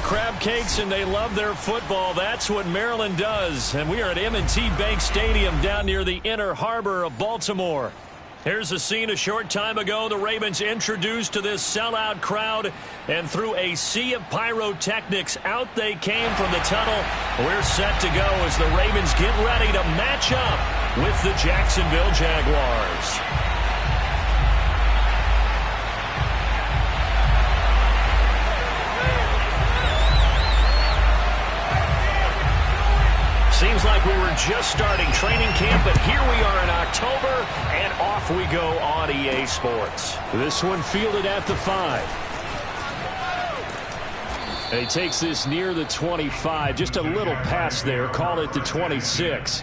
crab cakes and they love their football. That's what Maryland does. And we are at M&T Bank Stadium down near the Inner Harbor of Baltimore. Here's a scene a short time ago. The Ravens introduced to this sellout crowd, and through a sea of pyrotechnics, out they came from the tunnel. We're set to go as the Ravens get ready to match up with the Jacksonville Jaguars. Seems like we were just starting training camp, but here we are in October, and off we go on EA Sports. This one fielded at the 5. And he takes this near the 25, just a little pass there, call it the 26.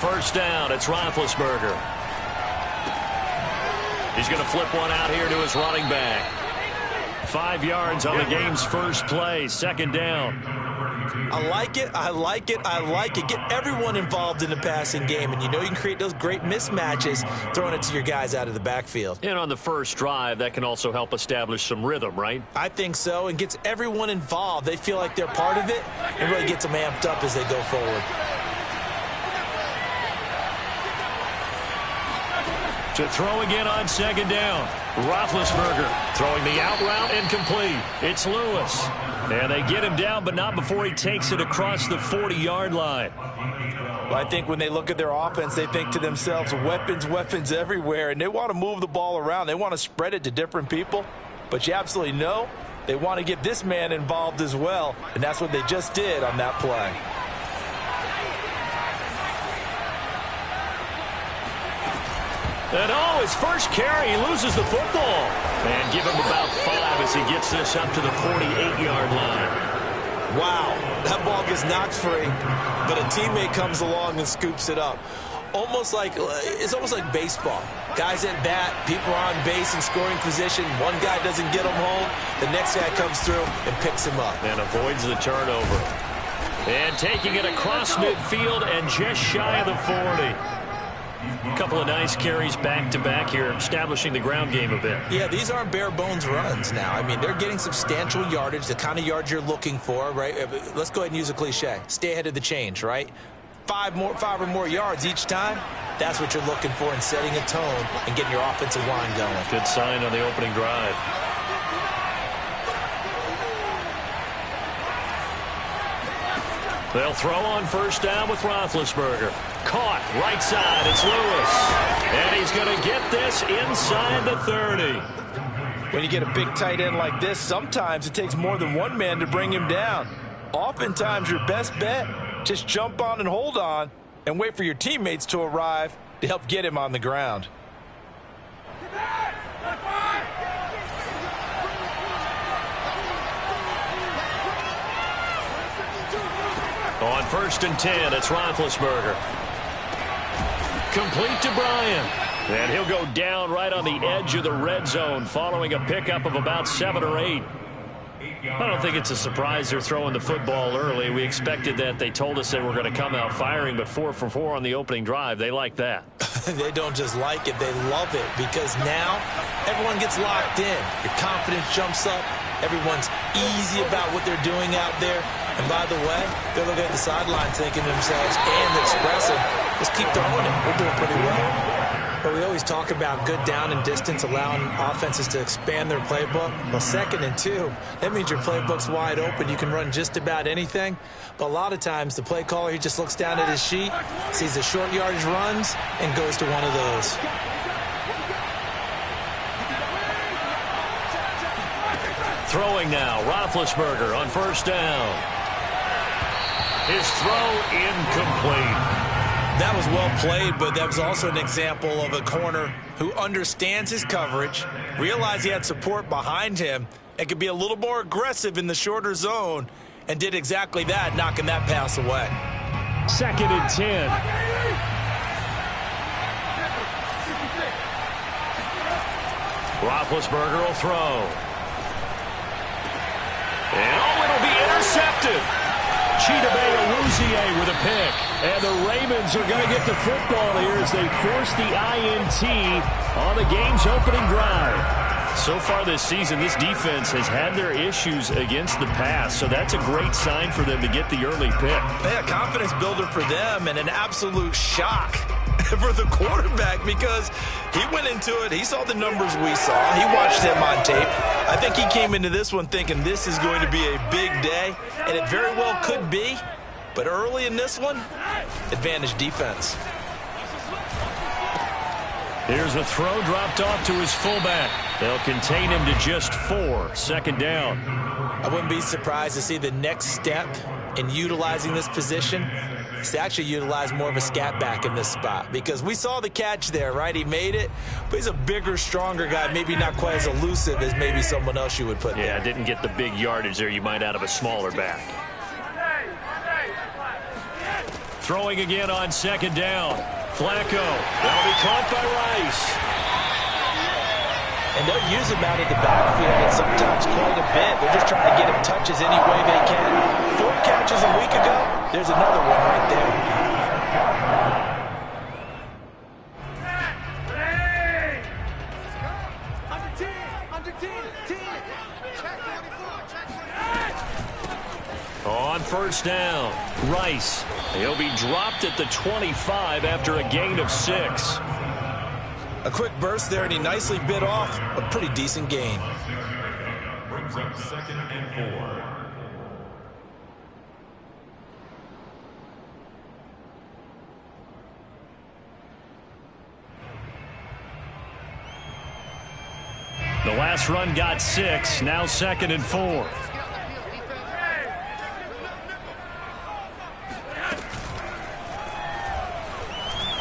First down, it's Roethlisberger. He's going to flip one out here to his running back. 5 yards on the game's first play, second down. I like it, I like it, I like it. Get everyone involved in the passing game, and you know you can create those great mismatches throwing it to your guys out of the backfield. And on the first drive, that can also help establish some rhythm, right? I think so, and gets everyone involved. They feel like they're part of it, and really gets them amped up as they go forward. To throw again on second down. Roethlisberger throwing the out route incomplete. It's Lewis. And they get him down, but not before he takes it across the 40-yard line. Well, I think when they look at their offense, they think to themselves, weapons, weapons everywhere, and they want to move the ball around. They want to spread it to different people, but you absolutely know they want to get this man involved as well, and that's what they just did on that play. And his first carry, he loses the football. And give him about 5 as he gets this up to the 48-yard line. Wow, that ball gets knocked free, but a teammate comes along and scoops it up. It's almost like baseball. Guys at bat, people are on base in scoring position. One guy doesn't get him home. The next guy comes through and picks him up. And avoids the turnover. And taking it across midfield and just shy of the 40. A couple of nice carries back-to-back here, establishing the ground game a bit. Yeah, these aren't bare-bones runs now. I mean, they're getting substantial yardage, the kind of yards you're looking for, right? Let's go ahead and use a cliche. Stay ahead of the change, right? 5 or more yards each time, that's what you're looking for in setting a tone and getting your offensive line going. Good sign on the opening drive. They'll throw on first down with Roethlisberger. Caught, right side, it's Lewis. And he's going to get this inside the 30. When you get a big tight end like this, sometimes it takes more than one man to bring him down. Oftentimes, your best bet, just jump on and hold on and wait for your teammates to arrive to help get him on the ground. On first and 10, it's Roethlisberger. Complete to Bryant. And he'll go down right on the edge of the red zone following a pickup of about 7 or 8. I don't think it's a surprise they're throwing the football early. We expected that. They told us they were going to come out firing, but 4 for 4 on the opening drive. They like that. They don't just like it, they love it, because now everyone gets locked in. Your confidence jumps up. Everyone's easy about what they're doing out there. And by the way, they're looking at the sideline thinking to themselves and expressing, just keep throwing it. We're doing pretty well. But we always talk about good down and distance, allowing offenses to expand their playbook. Well, 2nd and 2, that means your playbook's wide open. You can run just about anything. But a lot of times, the play caller, he just looks down at his sheet, sees the short yardage runs, and goes to one of those. Throwing now, Roethlisberger on first down. His throw incomplete. That was well played, but that was also an example of a corner who understands his coverage, realized he had support behind him, and could be a little more aggressive in the shorter zone, and did exactly that, knocking that pass away. 2nd and 10. Roethlisberger will throw. And it'll be intercepted. Chidobe Awuzie with a pick. And the Ravens are going to get the football here as they force the INT on the game's opening drive. So far this season, this defense has had their issues against the pass, so that's a great sign for them to get the early pick. Yeah, confidence builder for them and an absolute shock for the quarterback because he went into it. He saw the numbers we saw. He watched them on tape. I think he came into this one thinking this is going to be a big day, and it very well could be. But early in this one, advantage defense. Here's a throw dropped off to his fullback. They'll contain him to just 4. 2nd down. I wouldn't be surprised to see the next step in utilizing this position is to actually utilize more of a scat back in this spot because we saw the catch there, right? He made it, but he's a bigger, stronger guy, maybe not quite as elusive as maybe someone else you would put there. Yeah, didn't get the big yardage there you might out of a smaller back. Throwing again on 2nd down. Flacco. That'll be caught by Rice. And they'll use him out of the backfield and sometimes quite a bit. They're just trying to get him touches any way they can. 4 catches a week ago. There's another one right there. On 1st down, Rice. He'll be dropped at the 25 after a gain of 6. A quick burst there, and he nicely bit off a pretty decent gain. Brings up 2nd and 4. The last run got 6, now 2nd and 4.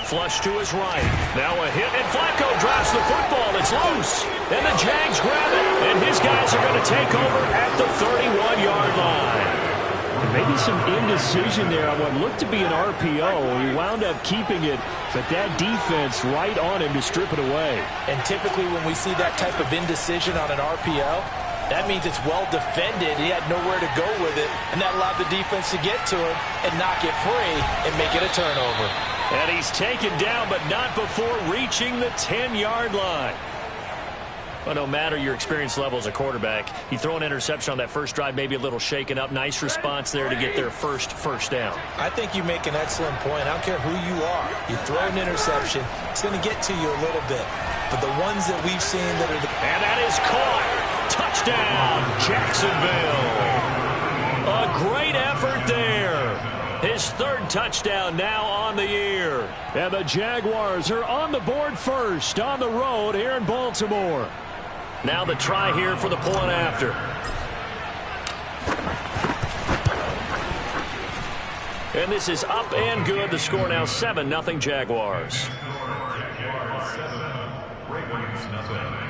Flush to his right. Now a hit, and Flacco drops the football. It's loose. And the Jags grab it, and his guys are going to take over at the 31-yard line. Maybe some indecision there on what looked to be an RPO. He wound up keeping it, but that defense right on him to strip it away. And typically when we see that type of indecision on an RPO, that means it's well defended. He had nowhere to go with it, and that allowed the defense to get to him and knock it free and make it a turnover. And he's taken down, but not before reaching the 10-yard line. Well, no matter your experience level as a quarterback, you throw an interception on that first drive, maybe a little shaken up. Nice response there to get their first down. I think you make an excellent point. I don't care who you are. You throw an interception, it's going to get to you a little bit. But the ones that we've seen that are And that is caught. Touchdown, Jacksonville. A great effort there. His 3rd touchdown now on the year. And the Jaguars are on the board first on the road here in Baltimore. Now the try here for the point after. And this is up and good. The score now 7-0 Jaguars. Jaguars 7, Ravens nothing.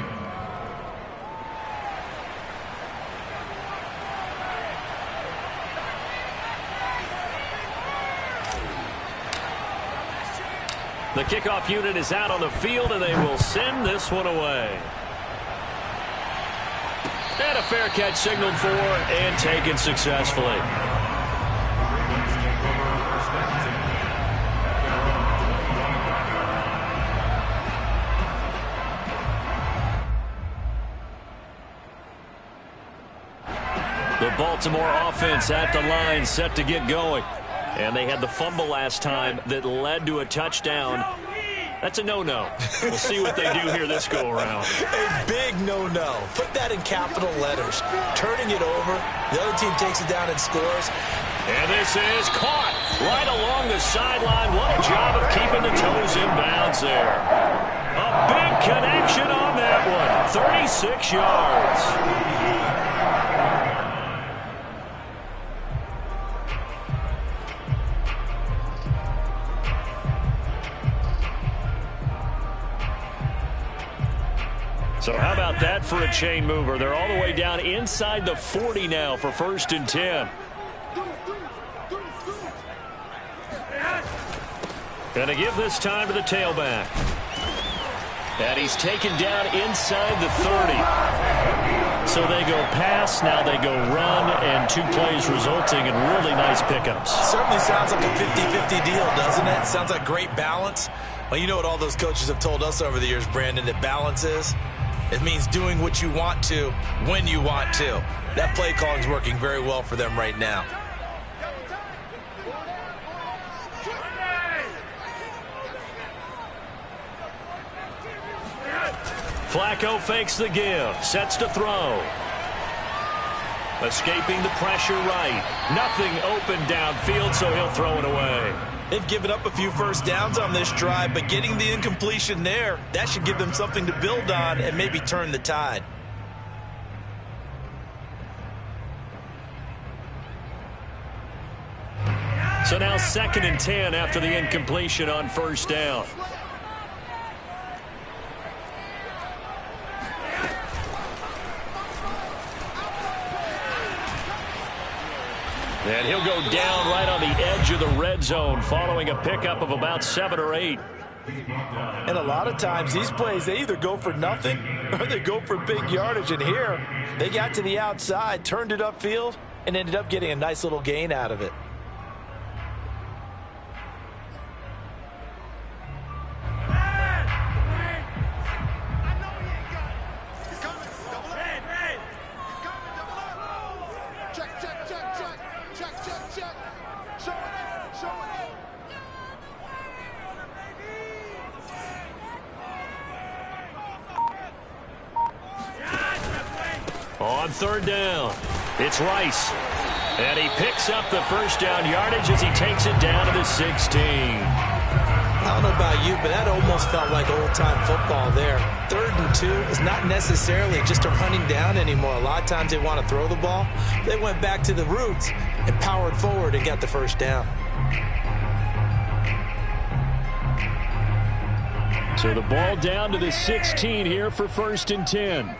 The kickoff unit is out on the field, and they will send this one away. And a fair catch signaled for and taken successfully. The Baltimore offense at the line, set to get going. And they had the fumble last time that led to a touchdown. That's a no-no. We'll see what they do here this go-around. A big no-no. Put that in capital letters. Turning it over, the other team takes it down and scores. And this is caught right along the sideline. What a job of keeping the toes in bounds there. A big connection on that one. 36 yards. So how about that for a chain mover? They're all the way down inside the 40 now for 1st and 10. Going to give this time to the tailback. And he's taken down inside the 30. So they go pass, now they go run, and 2 plays resulting in really nice pickups. Certainly sounds like a 50-50 deal, doesn't it? Sounds like great balance. Well, you know what all those coaches have told us over the years, Brandon, that balance is? It means doing what you want to when you want to. That play calling is working very well for them right now. Flacco fakes the give, sets to throw. Escaping the pressure right. Nothing open downfield, so he'll throw it away. They've given up a few first downs on this drive, but getting the incompletion there, that should give them something to build on and maybe turn the tide. So now 2nd and 10 after the incompletion on 1st down. And he'll go down right on the edge of the red zone following a pickup of about 7 or 8. And a lot of times these plays, they either go for nothing or they go for big yardage. And here, they got to the outside, turned it upfield, and ended up getting a nice little gain out of it. On 3rd down, it's Rice. And he picks up the 1st down yardage as he takes it down to the 16. I don't know about you, but that almost felt like old-time football there. 3rd and 2 is not necessarily just a running down anymore. A lot of times they want to throw the ball. They went back to the roots and powered forward and got the 1st down. So the ball down to the 16 here for 1st and 10.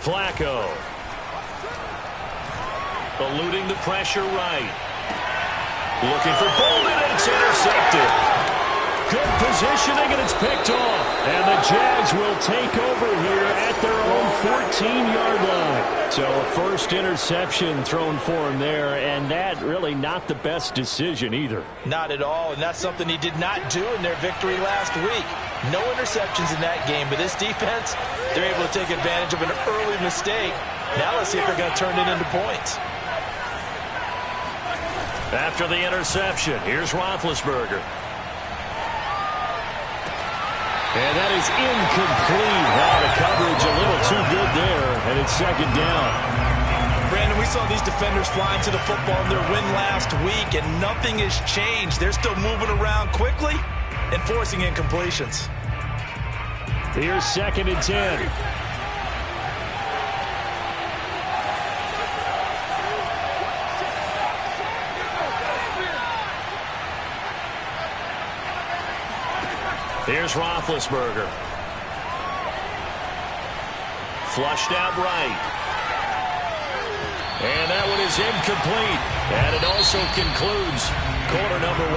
Flacco. Eluding the pressure right. Looking for Bolden, and it's intercepted. Good positioning, and it's picked off. And the Jags will take over here at their own 14-yard line. So a 1st interception thrown for him there, and that really not the best decision either. Not at all, and that's something he did not do in their victory last week. No interceptions in that game, but this defense, they're able to take advantage of an early mistake. Now let's see if they're going to turn it into points. After the interception, here's Roethlisberger. And that is incomplete. Now the coverage a little too good there, and it's 2nd down. Brandon, we saw these defenders flying to the football in their win last week, and nothing has changed. They're still moving around quickly and forcing incompletions. Here's 2nd and 10. Here's Roethlisberger. Flushed out right. And that one is incomplete. And it also concludes quarter number 1.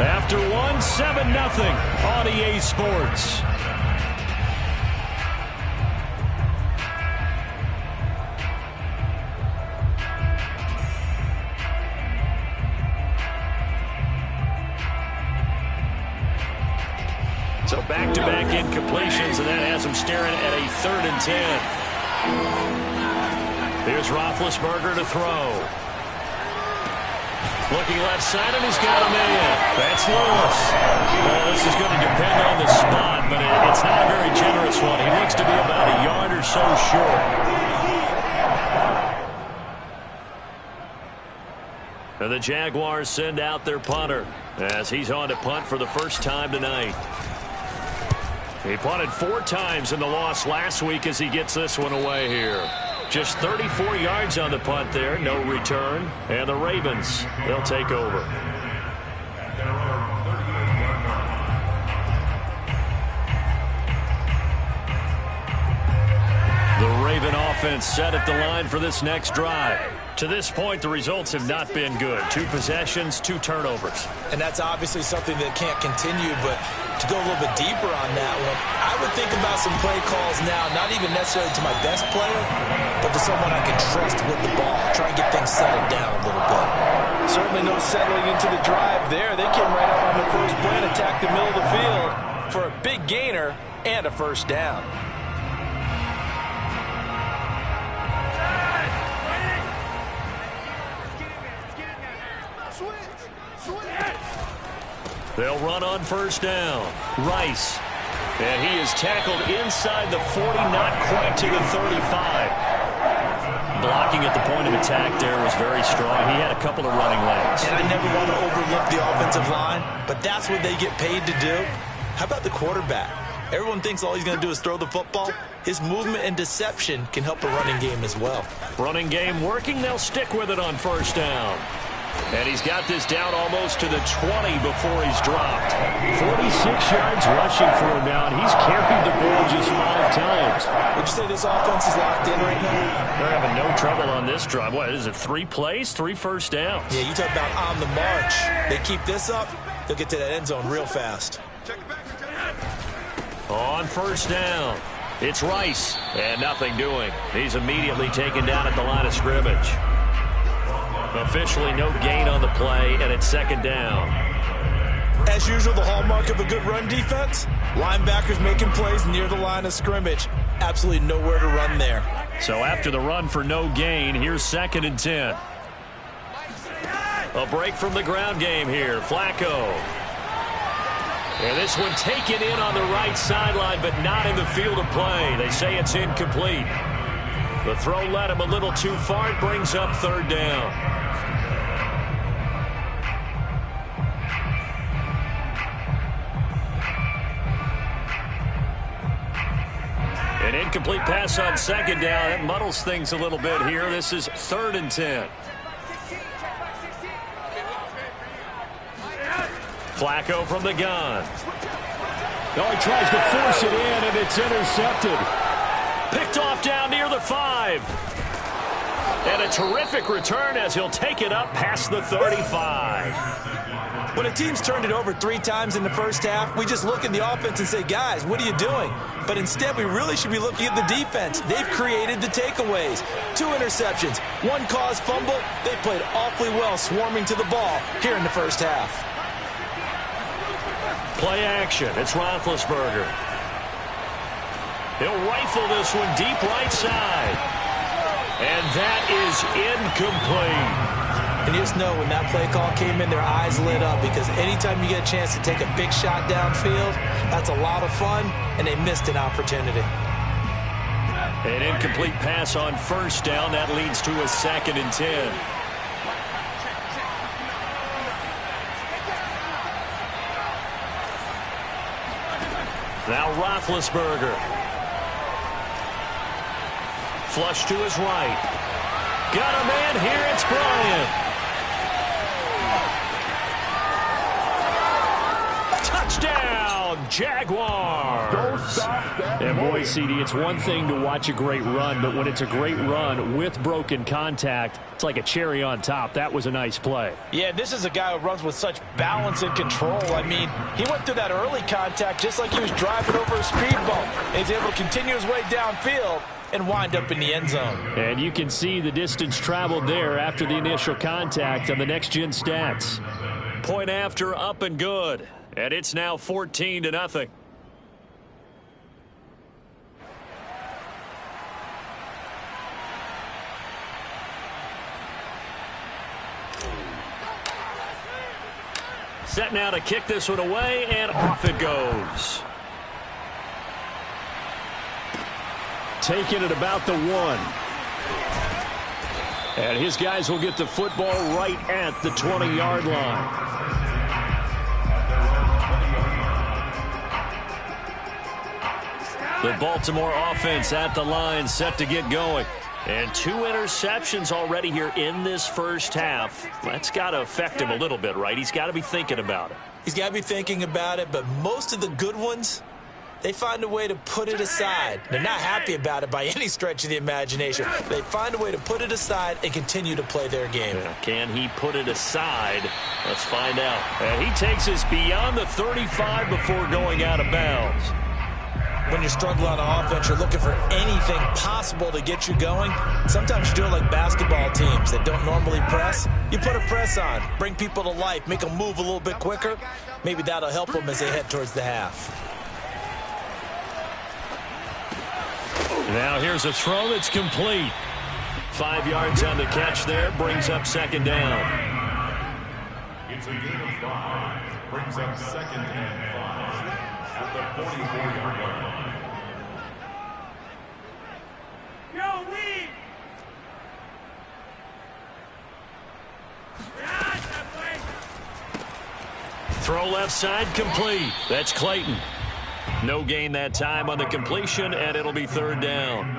After 7-0 on EA Sports. So back-to-back incompletions, and that has him staring at a 3rd and 10. Here's Roethlisberger to throw. Looking left side, and he's got a man. That's Lewis. Well, this is going to depend on the spot, but it's not a very generous one. He looks to be about a yard or so short. And the Jaguars send out their punter as he's on to punt for the first time tonight. He punted 4 times in the loss last week as he gets this one away here. Just 34 yards on the punt there, no return. And the Ravens, they'll take over. Raven offense set at the line for this next drive. To this point, the results have not been good. 2 possessions, 2 turnovers. And that's obviously something that can't continue, but to go a little bit deeper on that one, I would think about some play calls now, not even necessarily to my best player, but to someone I can trust with the ball. Try and get things settled down a little bit. Certainly no settling into the drive there. They came right out on the first play and attacked the middle of the field for a big gainer and a first down. They'll run on first down. Rice. And he is tackled inside the 40, not quite to the 35. Blocking at the point of attack there was very strong. He had a couple of running lanes. And I never want to overlook the offensive line, but that's what they get paid to do. How about the quarterback? Everyone thinks all he's going to do is throw the football. His movement and deception can help a running game as well. Running game working. They'll stick with it on first down. And he's got this down almost to the 20 before he's dropped. 46 yards rushing for him now, and he's carried the ball just 5 times. Would you say this offense is locked in right now? They're having no trouble on this drive. What is it, 3 plays, 3 first downs? Yeah, you talk about on the march. They keep this up, they'll get to that end zone real fast. On first down, it's Rice, and nothing doing. He's immediately taken down at the line of scrimmage. Officially no gain on the play, and it's second down. As usual, the hallmark of a good run defense, linebackers making plays near the line of scrimmage. Absolutely nowhere to run there. So after the run for no gain, here's 2nd and 10. A break from the ground game here. Flacco. And this one taken in on the right sideline, but not in the field of play. They say it's incomplete. The throw led him a little too far. It brings up 3rd down. An incomplete pass on 2nd down. That muddles things a little bit here. This is 3rd and 10. Flacco from the gun. Oh, he tries to force it in, and it's intercepted. Picked off down near the 5. And a terrific return as he'll take it up past the 35. When a team's turned it over 3 times in the first half, we just look at the offense and say, guys, what are you doing? But instead, we really should be looking at the defense. They've created the takeaways. 2 interceptions, 1 caused fumble. They played awfully well swarming to the ball here in the first half. Play action. It's Roethlisberger. He'll rifle this one deep right side. And that is incomplete. And you just know when that play call came in, their eyes lit up, because anytime you get a chance to take a big shot downfield, that's a lot of fun, and they missed an opportunity. An incomplete pass on first down. That leads to a 2nd and 10. Now Roethlisberger. Flush to his right. Got a man here. It's Bryant. Touchdown, Jaguars. And boy, CD, it's one thing to watch a great run, but when it's a great run with broken contact, it's like a cherry on top. That was a nice play. Yeah, this is a guy who runs with such balance and control. I mean, he went through that early contact just like he was driving over a speed bump. And he's able to continue his way downfield and wind up in the end zone. And you can see the distance traveled there after the initial contact on the next-gen stats. Point after, up and good. And it's now 14-0. Set now to kick this one away, and off it goes. Taking it about the 1. And his guys will get the football right at the 20-yard line. The Baltimore offense at the line, set to get going. And 2 interceptions already here in this first half. That's got to affect him a little bit, right? He's got to be thinking about it. He's got to be thinking about it, but most of the good ones, they find a way to put it aside. They're not happy about it by any stretch of the imagination. They find a way to put it aside and continue to play their game. Can he put it aside? Let's find out. And he takes us beyond the 35 before going out of bounds. When you're struggling on offense, you're looking for anything possible to get you going. Sometimes you do it like basketball teams that don't normally press. You put a press on, bring people to life, make them move a little bit quicker. Maybe that'll help them as they head towards the half. Now here's a throw that's complete. 5 yards on the catch there, brings up second down. It's a gain of 5. Brings up second and 5 at the 44-yard line. Throw left side complete. That's Clayton. No gain that time on the completion, and it'll be third down.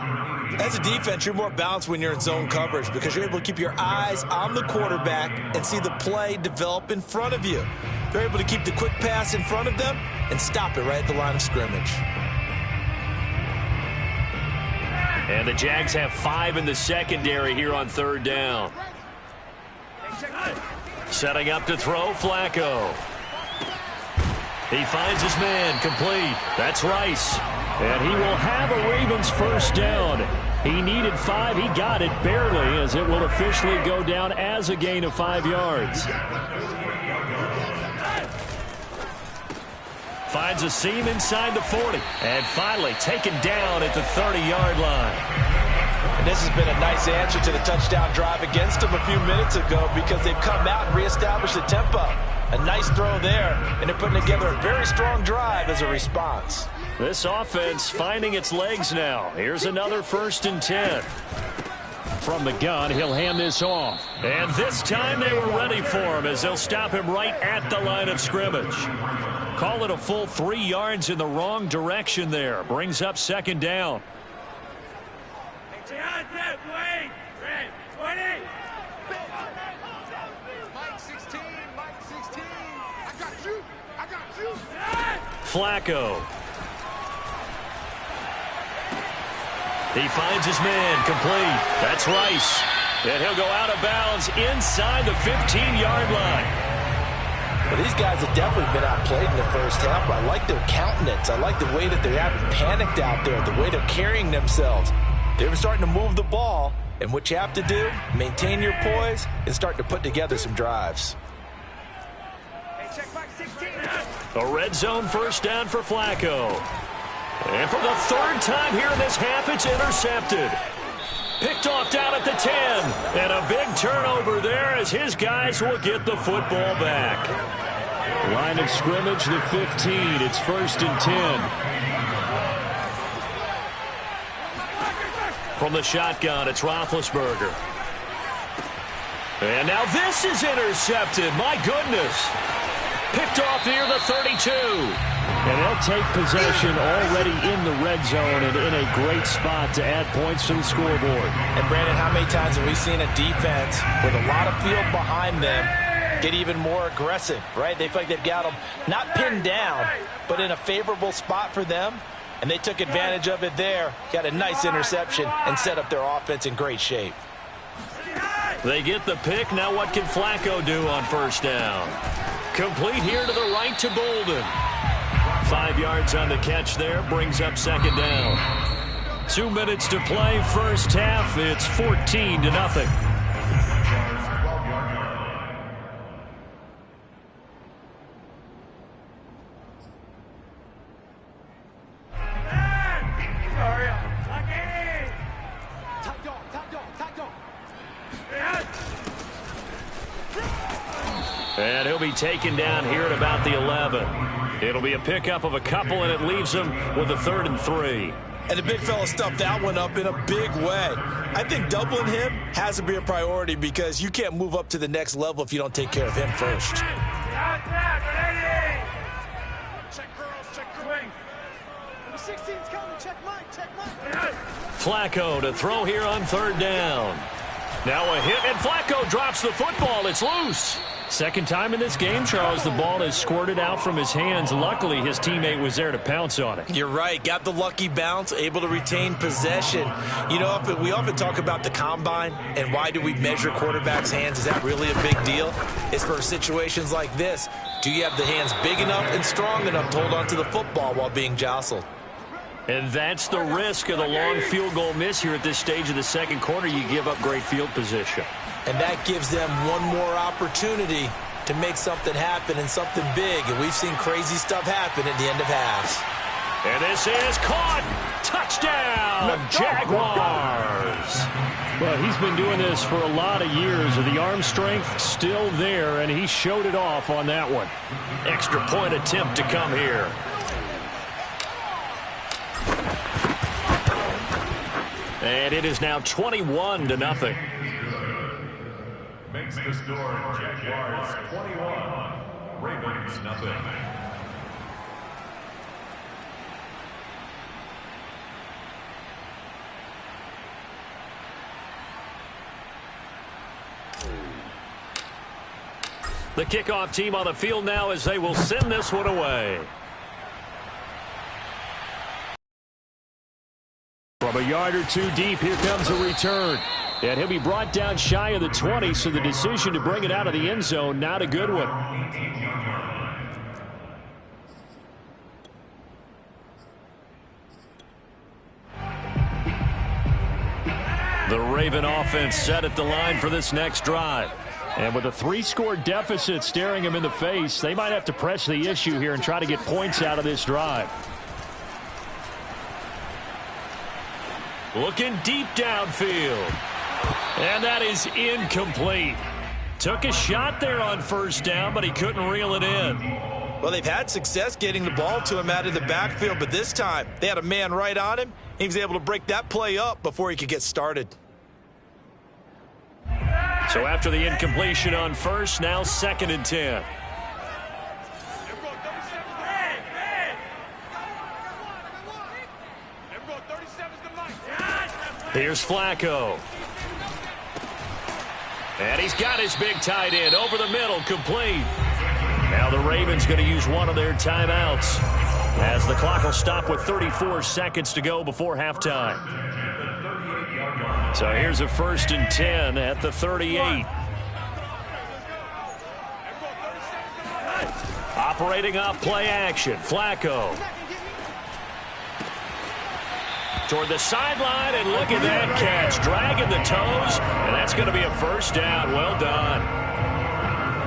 As a defense, you're more balanced when you're in zone coverage because you're able to keep your eyes on the quarterback and see the play develop in front of you. They're able to keep the quick pass in front of them and stop it right at the line of scrimmage. And the Jags have 5 in the secondary here on third down. Setting up to throw, Flacco. He finds his man, complete. That's Rice. And he will have a Ravens first down. He needed 5. He got it barely, as it will officially go down as a gain of 5 yards. Finds a seam inside the 40. And finally taken down at the 30-yard line. And this has been a nice answer to the touchdown drive against them a few minutes ago because they've come out and reestablished the tempo. A nice throw there, and they're putting together a very strong drive as a response. This offense finding its legs now. Here's another 1st and 10. From the gun, he'll hand this off. And this time they were ready for him as they'll stop him right at the line of scrimmage. Call it a full 3 yards in the wrong direction there. Brings up second down. Flacco. He finds his man, complete. That's Rice. And he'll go out of bounds inside the 15-yard line. Well, these guys have definitely been outplayed in the first half. I like their countenance. I like the way that they haven't panicked out there, the way they're carrying themselves. They're starting to move the ball, and what you have to do, maintain your poise and start to put together some drives. A red zone first down for Flacco. And for the 3rd time here in this half, it's intercepted. Picked off down at the 10. And a big turnover there as his guys will get the football back. Line of scrimmage, the 15. It's 1st and 10. From the shotgun, it's Roethlisberger. And now this is intercepted. My goodness. Picked off near the 32. And they'll take possession already in the red zone and in a great spot to add points to the scoreboard. And, Brandon, how many times have we seen a defense with a lot of field behind them get even more aggressive, right? They feel like they've got them not pinned down, but in a favorable spot for them. And they took advantage of it there, got a nice interception, and set up their offense in great shape. They get the pick. Now what can Flacco do on first down? Complete here to the right to Bolden. 5 yards on the catch there. Brings up second down. 2 minutes to play. First half. It's 14-0. And he'll be taken down here at about the 11. It'll be a pickup of a couple, and it leaves him with a 3rd and 3. And the big fella stuffed that one up in a big way. I think doubling him has to be a priority because you can't move up to the next level if you don't take care of him first. Check girls, check wing. Number 16's coming, check Mike, check Mike. Flacco to throw here on 3rd down. Now a hit, and Flacco drops the football. It's loose. Second time in this game, Charles, the ball has squirted out from his hands. Luckily, his teammate was there to pounce on it. You're right. Got the lucky bounce, able to retain possession. You know, we often talk about the combine and why do we measure quarterbacks' hands. Is that really a big deal? It's for situations like this. Do you have the hands big enough and strong enough to hold on to the football while being jostled? And that's the risk of the long field goal miss here at this stage of the second quarter. You give up great field position. And that gives them one more opportunity to make something happen and something big. And we've seen crazy stuff happen at the end of halves. And this is caught. Touchdown, Jaguars. Well, he's been doing this for a lot of years. The arm strength still there, and he showed it off on that one. Extra point attempt to come here. And it is now 21-0. Makes the score Jaguars 21, Ravens nothing. The kickoff team on the field now as they will send this one away. From a yard or two deep, here comes a return. And he'll be brought down shy of the 20, so the decision to bring it out of the end zone, not a good one. The Raven offense set at the line for this next drive. And with a 3-score deficit staring him in the face, they might have to press the issue here and try to get points out of this drive. Looking deep downfield. And that is incomplete. Took a shot there on first down, but he couldn't reel it in. Well, they've had success getting the ball to him out of the backfield, but this time they had a man right on him. He was able to break that play up before he could get started. So after the incompletion on first, now 2nd and 10. Here's Flacco. And he's got his big tight end over the middle, complete. Now the Ravens going to use one of their timeouts as the clock will stop with 34 seconds to go before halftime. So here's a 1st and 10 at the 38. Operating off play action, Flacco. Toward the sideline, and look at that catch. Dragging the toes, and that's going to be a first down. Well done.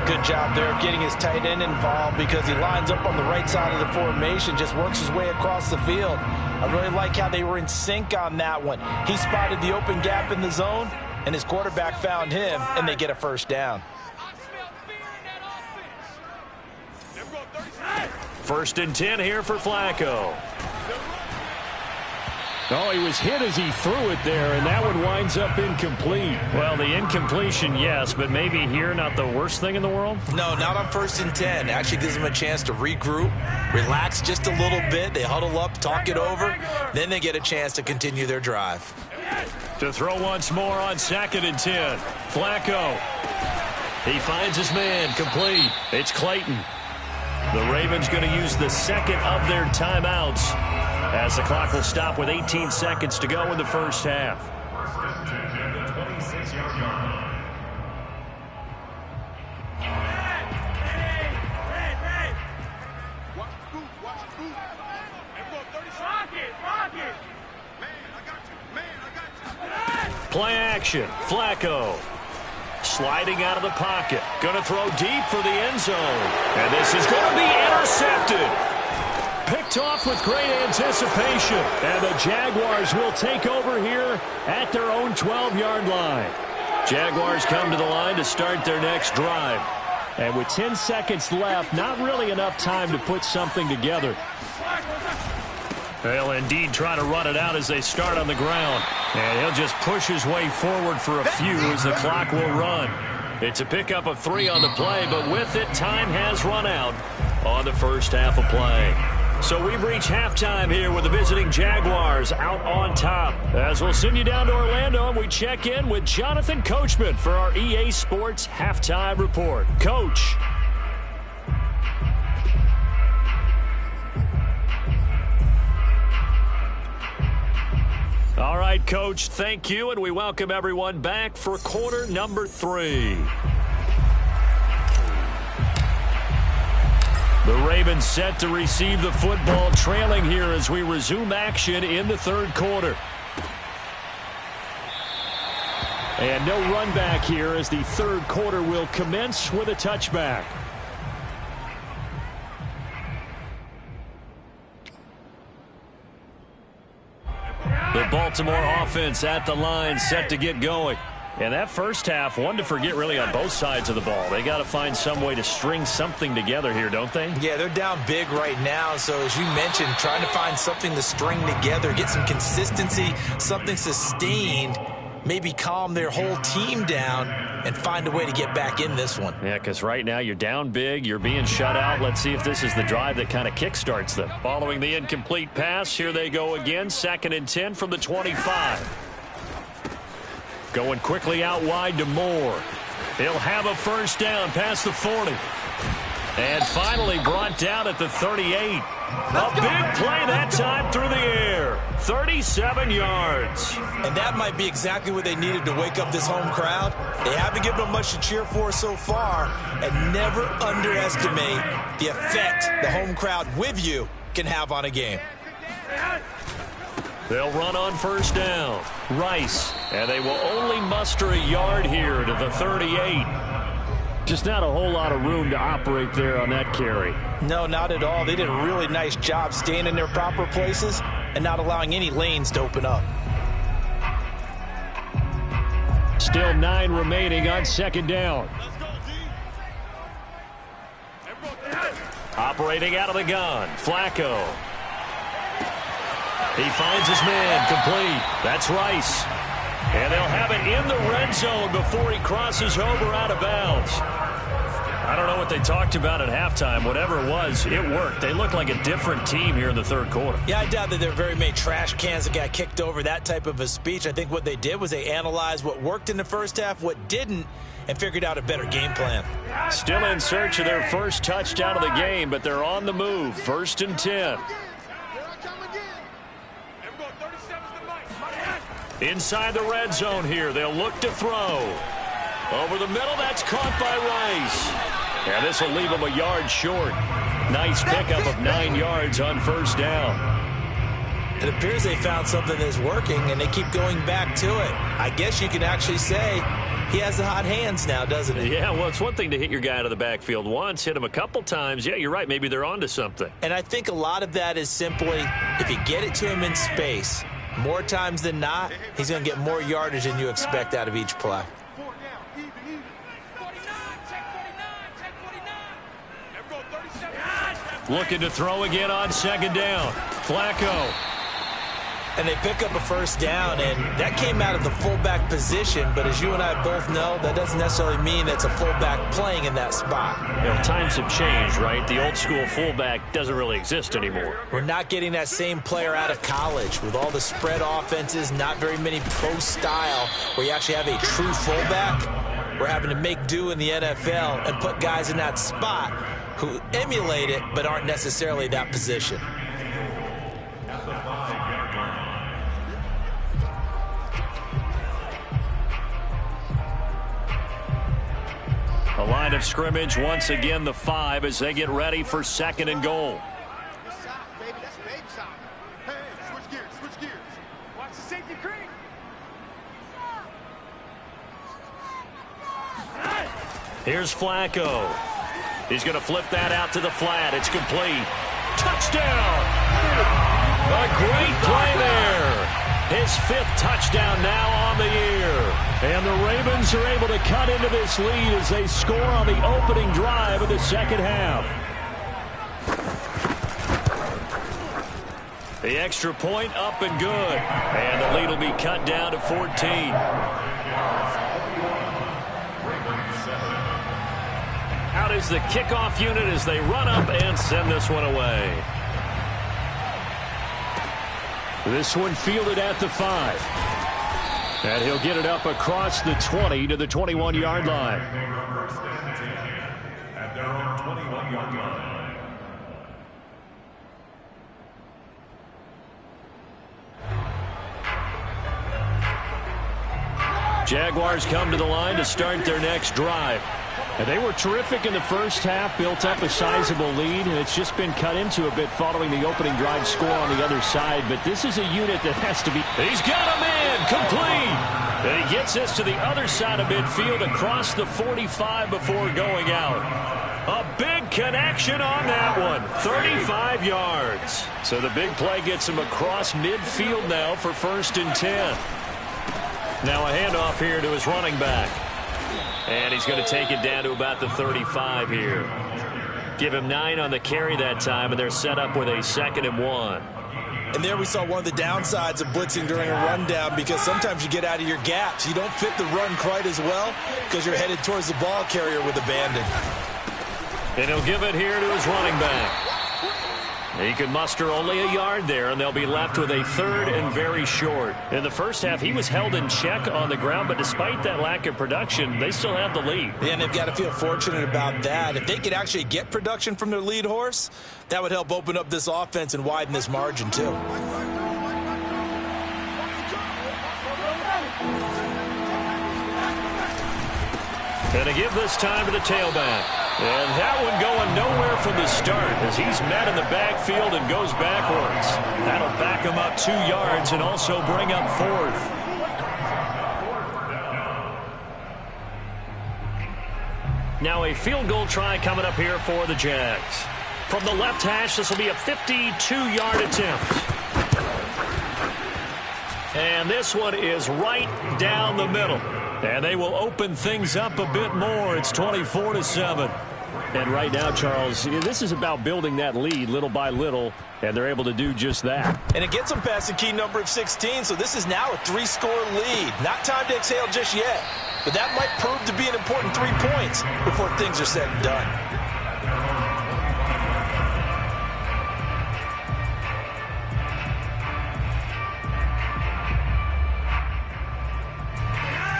Good job there of getting his tight end involved because he lines up on the right side of the formation, just works his way across the field. I really like how they were in sync on that one. He spotted the open gap in the zone, and his quarterback found him, and they get a first down. 1st and 10 here for Flacco. Oh, he was hit as he threw it there, and that one winds up incomplete. Well, the incompletion, yes, but maybe here not the worst thing in the world? No, not on 1st and 10. Actually gives them a chance to regroup, relax just a little bit. They huddle up, talk it over. Then they get a chance to continue their drive. To throw once more on 2nd and 10. Flacco. He finds his man, complete. It's Clayton. The Ravens going to use the 2nd of their timeouts as the clock will stop with 18 seconds to go in the first half. 26-yard line. Play action, Flacco. Sliding out of the pocket. Going to throw deep for the end zone. And this is going to be intercepted. Picked off with great anticipation. And the Jaguars will take over here at their own 12-yard line. Jaguars come to the line to start their next drive. And with 10 seconds left, not really enough time to put something together. They'll indeed try to run it out as they start on the ground. And he'll just push his way forward for a few as the clock will run. It's a pickup of 3 on the play, but with it, time has run out on the first half of play. So we've reached halftime here with the visiting Jaguars out on top. As we'll send you down to Orlando, and we check in with Jonathan Coachman for our EA Sports Halftime Report. Coach. All right, Coach, thank you, and we welcome everyone back for quarter number 3. The Ravens set to receive the football, trailing here as we resume action in the third quarter. And no run back here as the third quarter will commence with a touchback. The Baltimore offense at the line, set to get going. And that first half, one to forget really on both sides of the ball. They got to find some way to string something together here, don't they? Yeah, they're down big right now. So as you mentioned, trying to find something to string together, get some consistency, something sustained, maybe calm their whole team down and find a way to get back in this one. Yeah, because right now you're down big, you're being shut out. Let's see if this is the drive that kind of kickstarts them. Following the incomplete pass, here they go again, 2nd and 10 from the 25. Going quickly out wide to Moore. He'll have a first down past the 40. And finally brought down at the 38. A big play that time through the air. 37 yards. And that might be exactly what they needed to wake up this home crowd. They haven't given them much to cheer for so far. And never underestimate the effect the home crowd with you can have on a game. They'll run on first down. Rice. And they will only muster a yard here to the 38. Just not a whole lot of room to operate there on that carry. No, not at all. They did a really nice job staying in their proper places and not allowing any lanes to open up. Still 9 remaining on 2nd down. Operating out of the gun, Flacco. He finds his man, complete. That's Rice. And they'll have it in the red zone before he crosses over out of bounds. I don't know what they talked about at halftime. Whatever it was, it worked. They look like a different team here in the third quarter. Yeah, I doubt that there are very many trash cans that got kicked over, that type of a speech. I think what they did was they analyzed what worked in the first half, what didn't, and figured out a better game plan. Still in search of their first touchdown of the game, but they're on the move. 1st and 10. Inside the red zone here, they'll look to throw. Over the middle, that's caught by Rice. And this will leave him a yard short. Nice pickup of 9 yards on first down. It appears they found something that's working, and they keep going back to it. I guess you can actually say he has the hot hands now, doesn't he? Yeah, well, it's one thing to hit your guy out of the backfield once, hit him a couple times. Yeah, you're right. Maybe they're onto something. And I think a lot of that is simply if you get it to him in space, more times than not, he's going to get more yardage than you expect out of each play. Looking to throw again on 2nd down. Flacco. And they pick up a first down, and that came out of the fullback position. But as you and I both know, that doesn't necessarily mean that's a fullback playing in that spot. You know, times have changed, right? The old school fullback doesn't really exist anymore. We're not getting that same player out of college with all the spread offenses, not very many pro style where you actually have a true fullback. We're having to make do in the NFL and put guys in that spot who emulate it but aren't necessarily that position. A line of scrimmage, once again the 5 as they get ready for 2nd and goal. Here's Flacco. He's going to flip that out to the flat. It's complete. Touchdown! A great play there. His 5th touchdown now on the year. And the Ravens are able to cut into this lead as they score on the opening drive of the second half. The extra point up and good. And the lead will be cut down to 14. Out is the kickoff unit as they run up and send this one away. This one fielded at the 5. And he'll get it up across the 20 to the 21-yard line. At their own 21-yard line. Jaguars come to the line to start their next drive. And they were terrific in the first half, built up a sizable lead, and it's just been cut into a bit following the opening drive score on the other side. But this is a unit that has to be... He's got a man complete. And he gets us to the other side of midfield across the 45 before going out. A big connection on that one. 35 yards. So the big play gets him across midfield now for 1st and 10. Now a handoff here to his running back. And he's going to take it down to about the 35 here. Give him 9 on the carry that time, and they're set up with a 2nd and 1. And there we saw one of the downsides of blitzing during a rundown, because sometimes you get out of your gaps. You don't fit the run quite as well because you're headed towards the ball carrier with abandon. And he'll give it here to his running back. He could muster only a yard there, and they'll be left with a 3rd and very short. In the first half, he was held in check on the ground, but despite that lack of production, they still have the lead. And they've got to feel fortunate about that. If they could actually get production from their lead horse, that would help open up this offense and widen this margin too. And to give this time to the tailback. And that one going nowhere from the start as he's met in the backfield and goes backwards. That'll back him up 2 yards and also bring up 4th. Now a field goal try coming up here for the Jags. From the left hash, this will be a 52-yard attempt. And this one is right down the middle. And they will open things up a bit more. It's 24-7. And right now, Charles, this is about building that lead little by little, and they're able to do just that. And it gets them past the key number of 16, so this is now a 3-score lead. Not time to exhale just yet, but that might prove to be an important 3 points before things are said and done.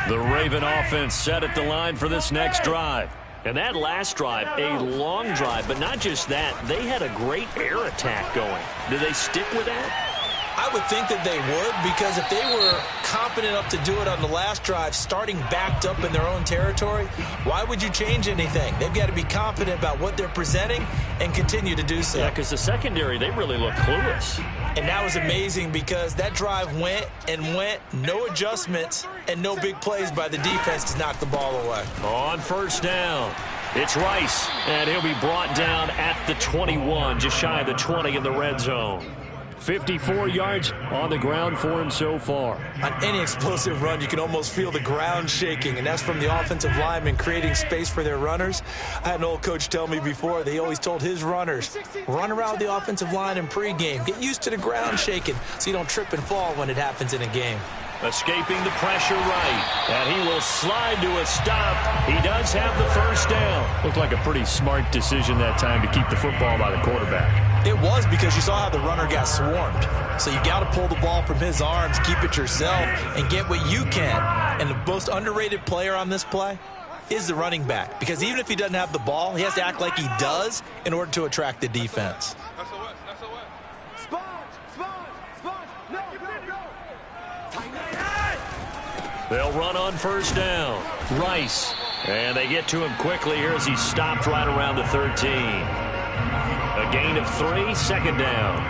The Raven offense set at the line for this next drive. And that last drive, a long drive, but not just that. They had a great air attack going. Do they stick with that? I would think that they would, because if they were confident enough to do it on the last drive, starting backed up in their own territory, why would you change anything? They've got to be confident about what they're presenting and continue to do so. Yeah, because the secondary, they really look clueless. And that was amazing because that drive went and went, no adjustments, and no big plays by the defense to knock the ball away. On 1st down, it's Rice, and he'll be brought down at the 21, just shy of the 20 in the red zone. 54 yards on the ground for him so far. On any explosive run, you can almost feel the ground shaking, and that's from the offensive linemen creating space for their runners. I had an old coach tell me before, they always told his runners, run around the offensive line in pregame. Get used to the ground shaking so you don't trip and fall when it happens in a game. Escaping the pressure right, and he will slide to a stop. He does have the 1st down. Looked like a pretty smart decision that time to keep the football by the quarterback. It was, because you saw how the runner got swarmed. So you got to pull the ball from his arms, keep it yourself, and get what you can. And the most underrated player on this play is the running back, because even if he doesn't have the ball, he has to act like he does in order to attract the defense. They'll run on 1st down. Rice. And they get to him quickly here as he stopped right around the 13. A gain of 3, 2nd down.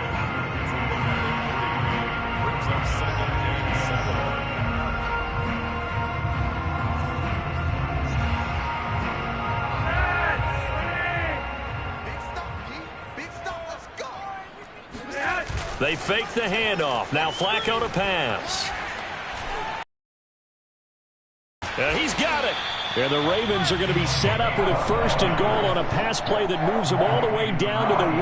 They fake the handoff. Now Flacco to pass. He's got it. And the Ravens are going to be set up with a 1st and goal on a pass play that moves them all the way down to the 1.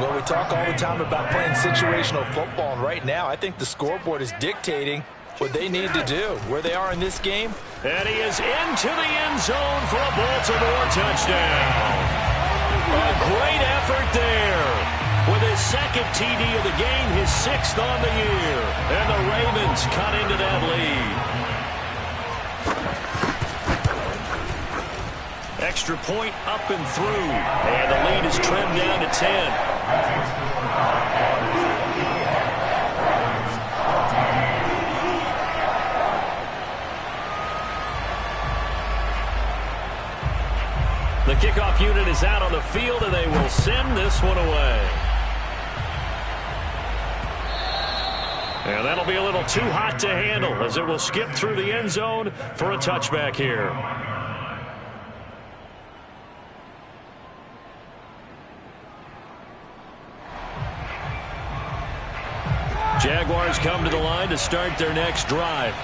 Well, we talk all the time about playing situational football, and right now I think the scoreboard is dictating what they need to do, where they are in this game. And he is into the end zone for a Baltimore touchdown. A great effort there. with his second TD of the game, his 6th on the year. And the Ravens cut into that lead. Extra point up and through. And the lead is trimmed down to 10. The kickoff unit is out on the field, and they will send this one away. And that'll be a little too hot to handle as it will skip through the end zone for a touchback here. Jaguars come to the line to start their next drive.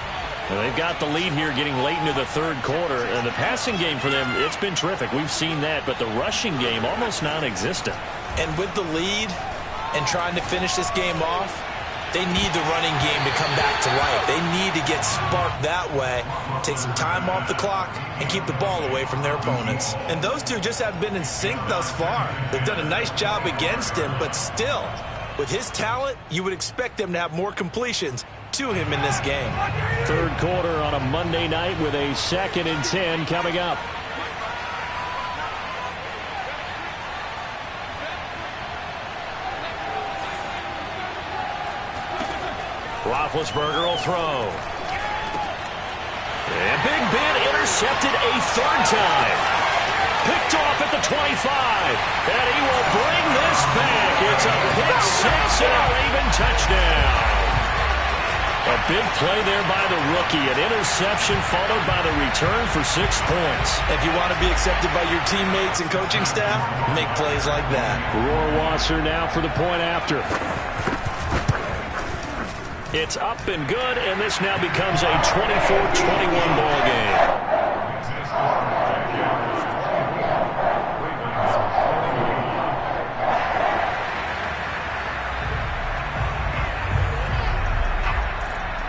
And they've got the lead here getting late into the third quarter. And the passing game for them, it's been terrific. We've seen that. But the rushing game, almost non-existent. And with the lead and trying to finish this game off, they need the running game to come back to life. They need to get sparked that way, take some time off the clock, and keep the ball away from their opponents. And those two just haven't been in sync thus far. They've done a nice job against him, but still, with his talent, you would expect them to have more completions to him in this game. Third quarter on a Monday night with a 2nd and 10 coming up. Roethlisberger will throw. And Big Ben intercepted a 3rd time. Picked off at the 25. And he will bring this back. It's a pick 6 and a Raven touchdown. A big play there by the rookie. An interception followed by the return for 6 points. If you want to be accepted by your teammates and coaching staff, make plays like that. Rohrwasser now for the point after. It's up and good, and this now becomes a 24-21 ball game.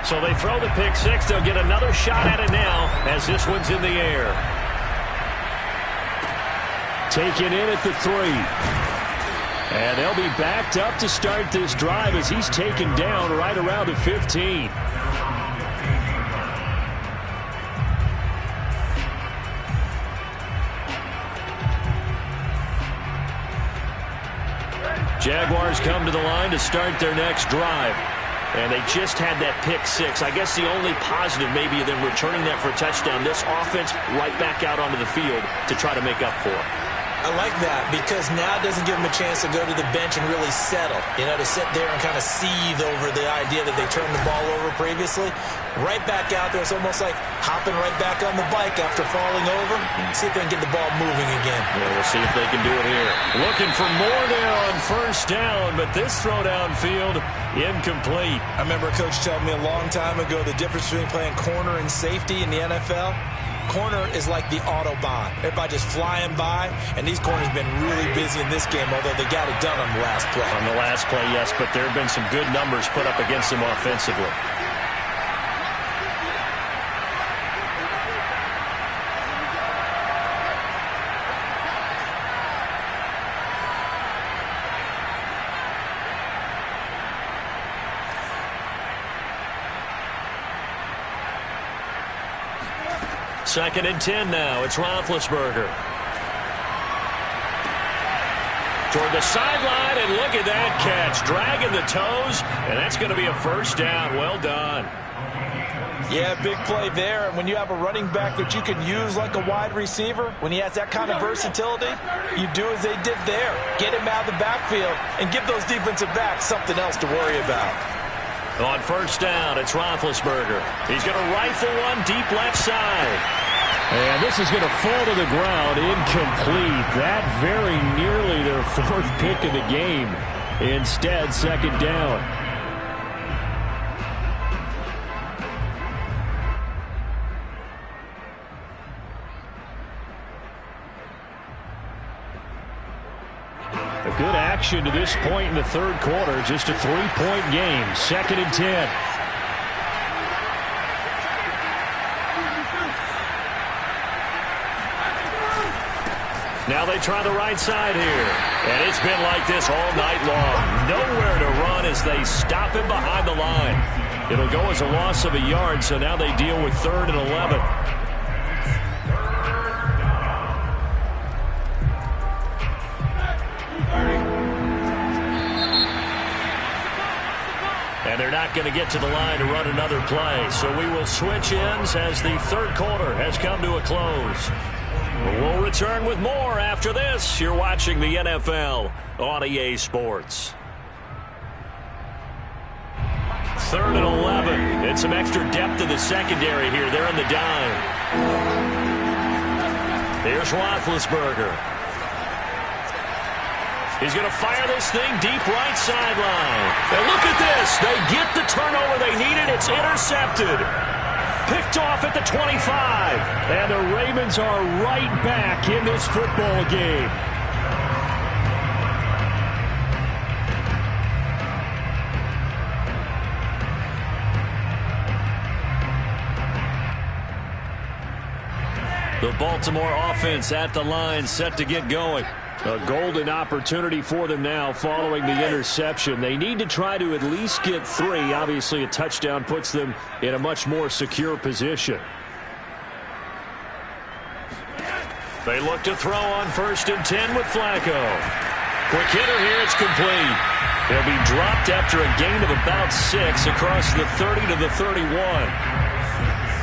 So they throw the pick 6. They'll get another shot at it now as this one's in the air. Taken in at the 3. And they'll be backed up to start this drive as he's taken down right around the 15. Jaguars come to the line to start their next drive. And they just had that pick 6. I guess the only positive maybe of them returning that for a touchdown. This offense right back out onto the field to try to make up for it. I like that because now it doesn't give them a chance to go to the bench and really settle. You know, to sit there and kind of seethe over the idea that they turned the ball over previously. Right back out there. It's almost like hopping right back on the bike after falling over. See if they can get the ball moving again. Yeah, we'll see if they can do it here. Looking for more there on 1st down, but this throw downfield incomplete. I remember a coach telling me a long time ago the difference between playing corner and safety in the NFL. Corner is like the Autobahn. Everybody just flying by, and these corners have been really busy in this game, although they got it done on the last play. On the last play, yes, but there have been some good numbers put up against them offensively. Second and 10 now. It's Roethlisberger. Toward the sideline, and look at that catch. Dragging the toes, and that's going to be a 1st down. Well done. Yeah, big play there. And when you have a running back that you can use like a wide receiver, when he has that kind of versatility, you do as they did there. Get him out of the backfield and give those defensive backs something else to worry about. On 1st down, it's Roethlisberger. He's going to rifle one deep left side. And this is going to fall to the ground, incomplete. That very nearly their 4th pick of the game. Instead, 2nd down. A good action to this point in the 3rd quarter. Just a 3-point game. 2nd and 10. Now they try the right side here. And it's been like this all night long. Nowhere to run as they stop him behind the line. It'll go as a loss of a yard, so now they deal with 3rd and 11. And they're not going to get to the line to run another play. So we will switch ends as the 3rd quarter has come to a close. We'll return with more after this. You're watching the NFL on EA Sports. 3rd and 11. And some extra depth to the secondary here. They're in the dime. Here's Roethlisberger. He's going to fire this thing deep right sideline. And look at this. They get the turnover they needed. It's intercepted. Picked off at the 25. And the Ravens are right back in this football game. The Baltimore offense at the line, set to get going. A golden opportunity for them now following the interception. They need to try to at least get 3. Obviously, a touchdown puts them in a much more secure position. They look to throw on 1st and 10 with Flacco. Quick hitter here, it's complete. He'll be dropped after a gain of about 6 across the 30 to the 31.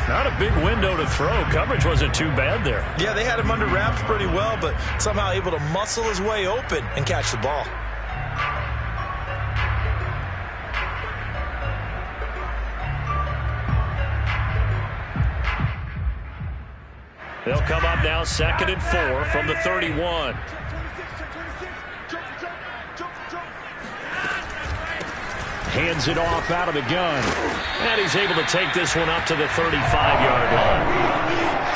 Not a big window to throw. Coverage wasn't too bad there. Yeah, they had him under wraps pretty well, but somehow able to muscle his way open and catch the ball. They'll come up now 2nd and 4 from the 31. Hands it off out of the gun. And he's able to take this one up to the 35-yard line.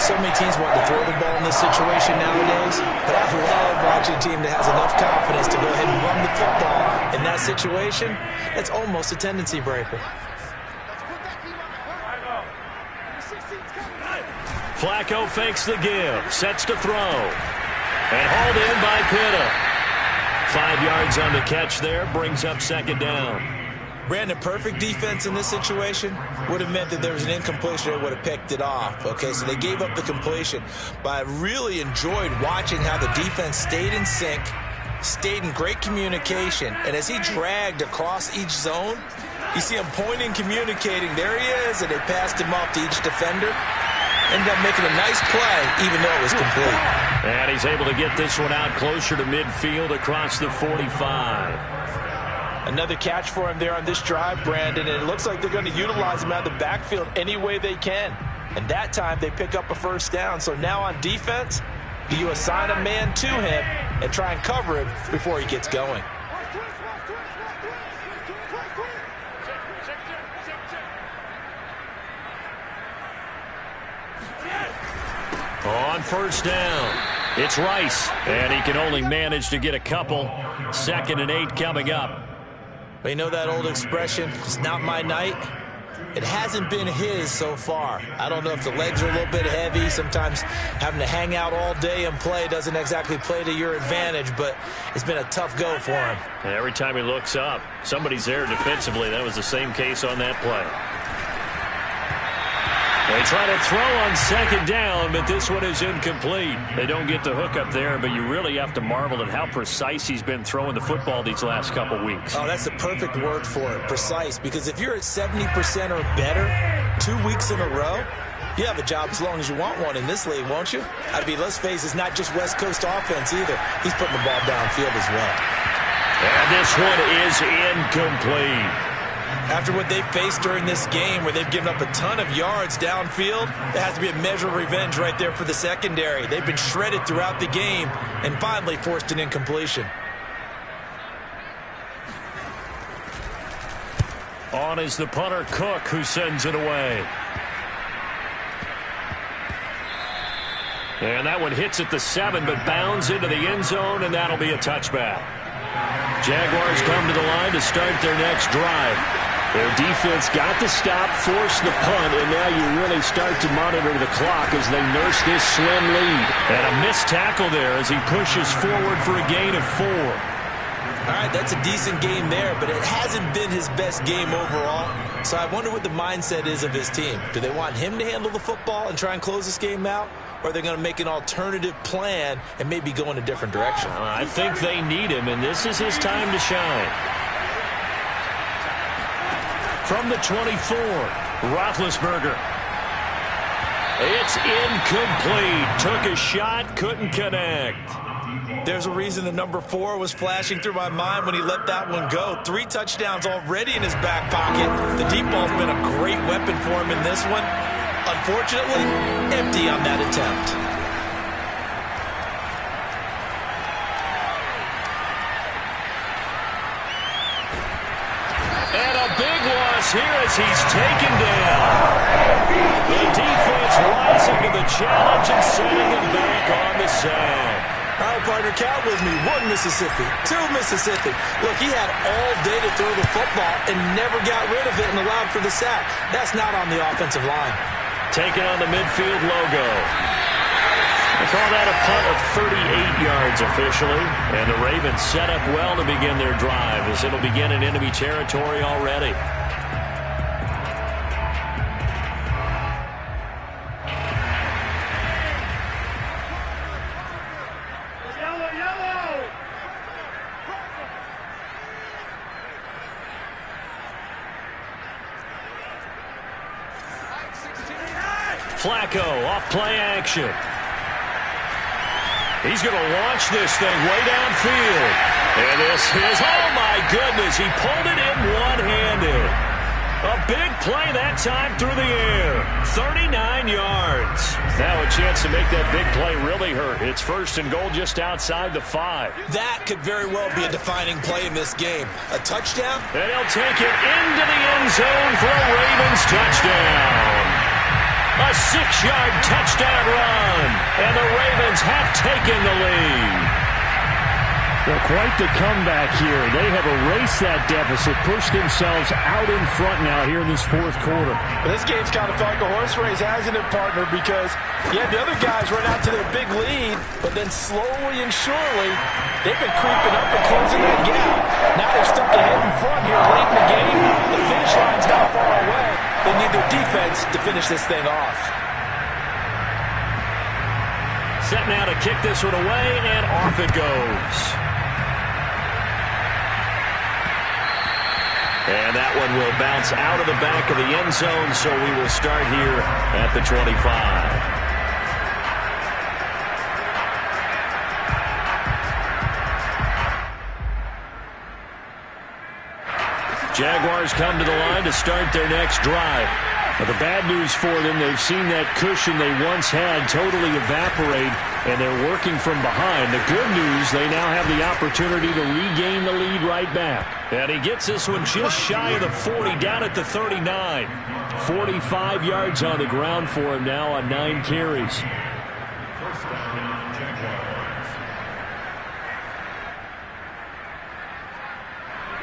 So many teams want to throw the ball in this situation nowadays, but I love watching a team that has enough confidence to go ahead and run the football. In that situation, it's almost a tendency breaker. Flacco fakes the give, sets to throw. And hauled in by Pitta. 5 yards on the catch there, brings up 2nd down. Brandon, perfect defense in this situation would have meant that there was an incompletion that would have picked it off. Okay, so they gave up the completion. But I really enjoyed watching how the defense stayed in sync, stayed in great communication. And as he dragged across each zone, you see him pointing, communicating. There he is, and they passed him off to each defender. Ended up making a nice play, even though it was complete. And he's able to get this one out closer to midfield across the 45. Another catch for him there on this drive, Brandon, and it looks like they're going to utilize him out of the backfield any way they can. And that time they pick up a 1st down. So now on defense, do you assign a man to him and try and cover him before he gets going? On 1st down, it's Rice, and he can only manage to get a couple. 2nd and 8 coming up. But you know that old expression, it's not my night? It hasn't been his so far. I don't know if the legs are a little bit heavy. Sometimes having to hang out all day and play doesn't exactly play to your advantage, but it's been a tough go for him. And every time he looks up, somebody's there defensively. That was the same case on that play. They try to throw on 2nd down, but this one is incomplete. They don't get the hook up there, but you really have to marvel at how precise he's been throwing the football these last couple weeks. Oh, that's the perfect word for it, precise. Because if you're at 70% or better 2 weeks in a row, you have a job as long as you want one in this league, won't you? I mean, let's face it, it's not just West Coast offense either. He's putting the ball downfield as well. And this one is incomplete. After what they've faced during this game where they've given up a ton of yards downfield, there has to be a measure of revenge right there for the secondary. They've been shredded throughout the game and finally forced an incompletion. On is the punter, Cook, who sends it away. And that one hits at the 7, but bounds into the end zone, and that'll be a touchback. Jaguars come to the line to start their next drive. Their defense got the stop, forced the punt, and now you really start to monitor the clock as they nurse this slim lead. And a missed tackle there as he pushes forward for a gain of 4. All right, that's a decent game there, but it hasn't been his best game overall. So I wonder what the mindset is of his team. Do they want him to handle the football and try and close this game out? Or are they going to make an alternative plan and maybe go in a different direction? I think they need him, and this is his time to shine. From the 24, Roethlisberger. It's incomplete. Took a shot, couldn't connect. There's a reason the number 4 was flashing through my mind when he let that one go. 3 touchdowns already in his back pocket. The deep ball's been a great weapon for him in this one. Unfortunately, empty on that attempt. And a big loss here as he's taken down. The defense rising to the challenge and sending him back on the sack. All right, partner, count with me. 1 Mississippi, 2 Mississippi. Look, he had all day to throw the football and never got rid of it and allowed for the sack. That's not on the offensive line. Taking on the midfield logo. They call that a punt of 38 yards officially. And the Ravens set up well to begin their drive as it'll begin in enemy territory already. Flacco off play action. He's going to launch this thing way downfield. And this is, oh my goodness, he pulled it in one-handed. A big play that time through the air. 39 yards. Now a chance to make that big play really hurt. It's 1st and goal just outside the 5. That could very well be a defining play in this game. A touchdown? And he'll take it into the end zone for a Ravens touchdown. A 6-yard touchdown run, and the Ravens have taken the lead. Well, quite the comeback here. They have erased that deficit, pushed themselves out in front now here in this 4th quarter. But this game's kind of felt like a horse race, hasn't it, partner? Because, yeah, the other guys run out to their big lead, but then slowly and surely, they've been creeping up and closing that gap. Now they're stuck ahead in front here late in the game. The finish line's not far away. They need their defense to finish this thing off. Set now to kick this one away, and off it goes. And that one will bounce out of the back of the end zone, so we will start here at the 25. Jaguars come to the line to start their next drive. Now, the bad news for them, they've seen that cushion they once had totally evaporate, and they're working from behind. The good news, they now have the opportunity to regain the lead right back. And he gets this one just shy of the 40, down at the 39. 45 yards on the ground for him now on 9 carries. First down, Jaguars.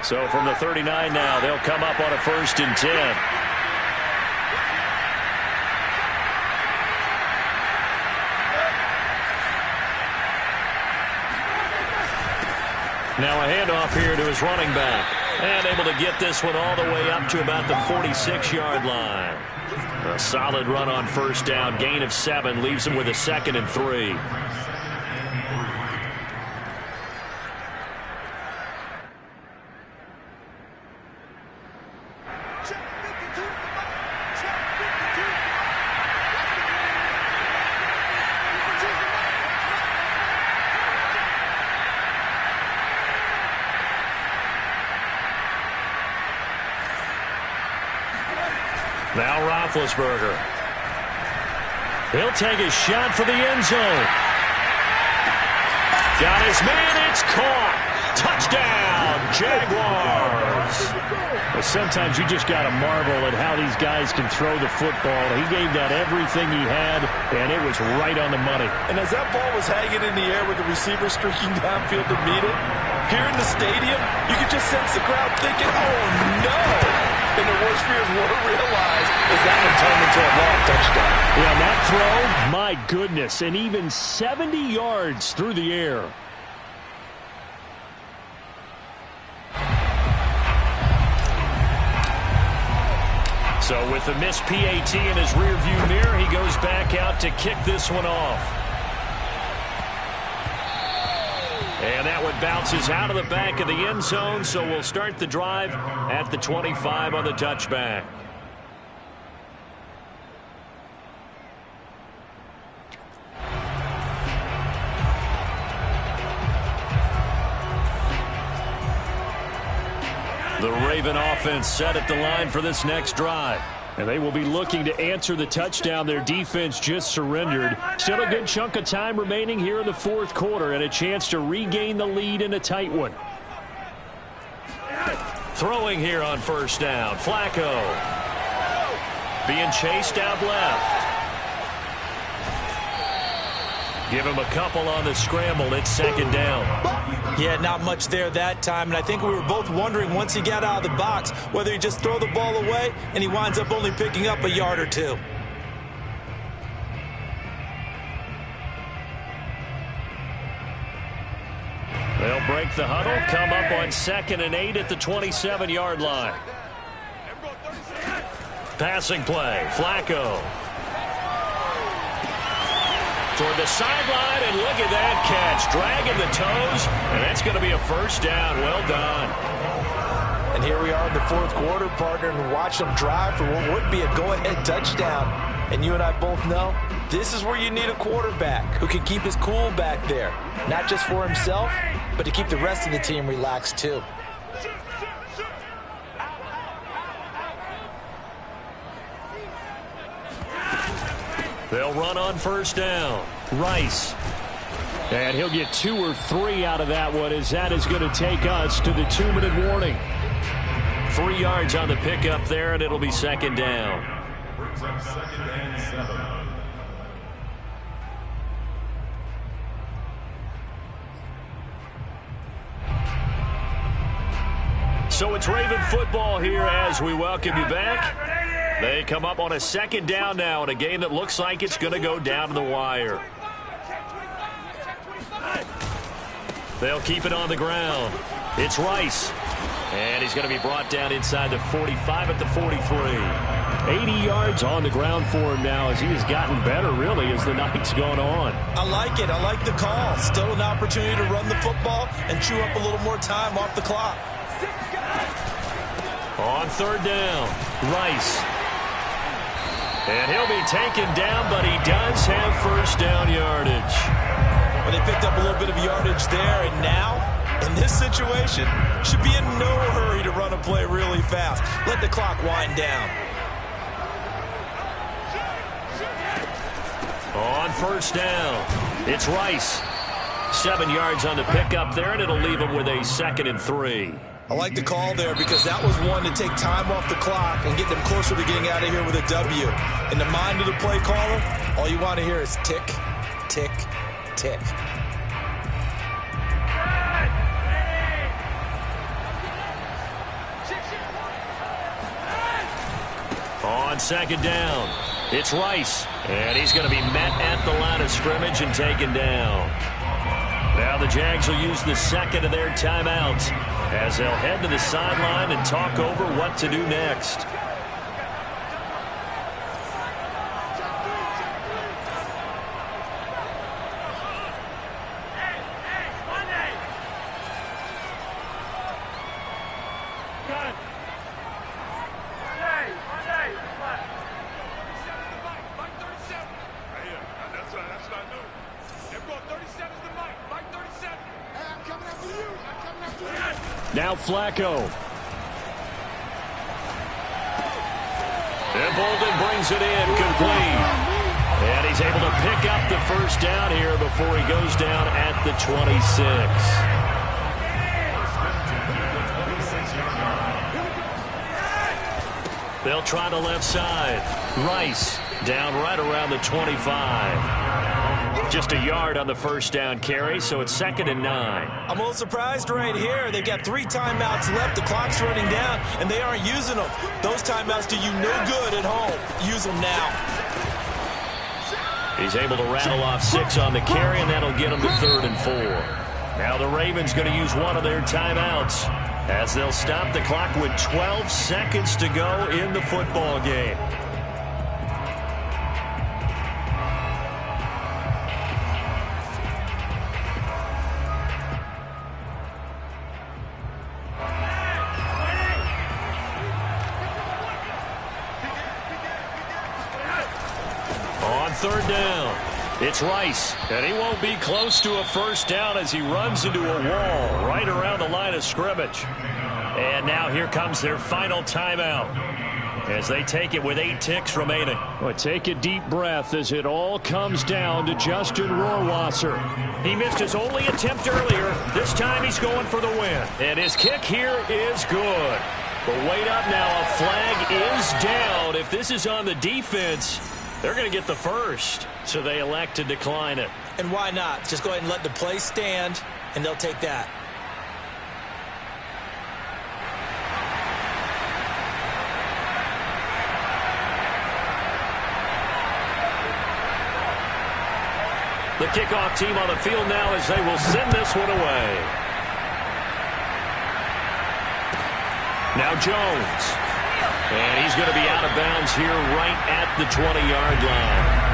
So from the 39 now, they'll come up on a 1st and 10. Now a handoff here to his running back. And able to get this one all the way up to about the 46-yard line. A solid run on 1st down. Gain of 7 leaves him with a 2nd and 3. Now Roethlisberger. He'll take a shot for the end zone. Got his man, it's caught. Touchdown, Jaguars. Well, sometimes you just got to marvel at how these guys can throw the football. He gave that everything he had, and it was right on the money. And as that ball was hanging in the air with the receiver streaking downfield to meet it, here in the stadium, you could just sense the crowd thinking, oh, no. and the worst fears were realized as that one turned into a long touchdown. Yeah, that throw, my goodness, and even 70 yards through the air. So with the missed PAT in his rearview mirror, he goes back out to kick this one off. And that one bounces out of the back of the end zone, so we'll start the drive at the 25 on the touchback. The Raven offense set at the line for this next drive. And they will be looking to answer the touchdown their defense just surrendered. Still a good chunk of time remaining here in the fourth quarter and a chance to regain the lead in a tight one. Throwing here on first down. Flacco. Being chased out left. Give him a couple on the scramble. It's second down. Yeah, not much there that time, and I think we were both wondering once he got out of the box whether he just throw the ball away and he winds up only picking up a yard or two. They'll break the huddle, come up on 2nd and 8 at the 27-yard line. Passing play, Flacco. Toward the sideline, and look at that catch. Dragging the toes, and that's going to be a first down. Well done. And here we are in the fourth quarter, partner, and watch them drive for what would be a go-ahead touchdown. And you and I both know this is where you need a quarterback who can keep his cool back there. Not just for himself, but to keep the rest of the team relaxed too. They'll run on first down. Rice. And he'll get 2 or 3 out of that one, as that is going to take us to the 2-minute warning. 3 yards on the pickup there, and it'll be second down. Brings up 2nd and 7. So it's Raven football here as we welcome you back. They come up on a second down now in a game that looks like it's going to go down to the wire. They'll keep it on the ground. It's Rice. And he's going to be brought down inside the 45 at the 43. 80 yards on the ground for him now as he has gotten better, really, as the night's gone on. I like it. I like the call. Still an opportunity to run the football and chew up a little more time off the clock. On third down, Rice. And he'll be taken down, but he does have first down yardage. Well, they picked up a little bit of yardage there, and now, in this situation, should be in no hurry to run a play really fast. Let the clock wind down. On first down, it's Rice. 7 yards on the pickup there, and it'll leave him with a 2nd and 3. I like the call there because that was one to take time off the clock and get them closer to getting out of here with a W. In the mind of the play caller, all you want to hear is tick, tick, tick. On second down, it's Rice. And he's going to be met at the line of scrimmage and taken down. Now the Jags will use the second of their timeouts as they'll head to the sideline and talk over what to do next. Now Flacco. And Bolden brings it in, complete. And he's able to pick up the first down here before he goes down at the 26. They'll try the left side. Rice down right around the 25. Just a yard on the first down carry, so it's 2nd and 9. I'm a little surprised right here. They've got 3 timeouts left. The clock's running down, and they aren't using them. Those timeouts do you no good at home. Use them now. He's able to rattle off 6 on the carry, and that'll get him to 3rd and 4. Now the Ravens going to use one of their timeouts as they'll stop the clock with 12 seconds to go in the football game. On 3rd down, it's Rice, and he won't be close to a first down as he runs into a wall right around the line of scrimmage. And now here comes their final timeout as they take it with 8 ticks remaining. Well, take a deep breath as it all comes down to Justin Rohrwasser. He missed his only attempt earlier. This time he's going for the win. And his kick here is good. But wait up now, a flag is down. If this is on the defense, they're going to get the first, so they elect to decline it. And why not? Just go ahead and let the play stand, and they'll take that. The kickoff team on the field now as they will send this one away. Now Jones. And he's going to be out of bounds here right at the 20-yard line.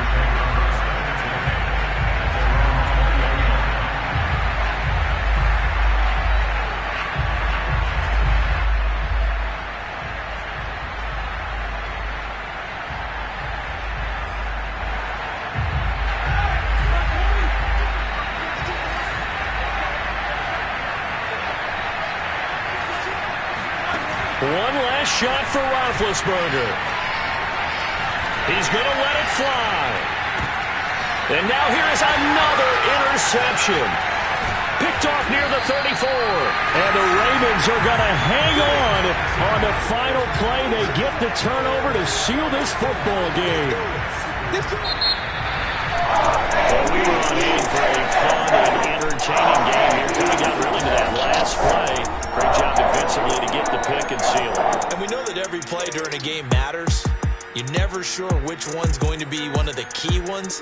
One last shot for Roethlisberger. He's going to let it fly. And now here is another interception. Picked off near the 34. And the Ravens are going to hang on the final play. They get the turnover to seal this football game. Well, we were in for a fun and entertaining game here, coming down really to that last play. Great job defensively to get the pick and seal it. And we know that every play during a game matters. You're never sure which one's going to be one of the key ones.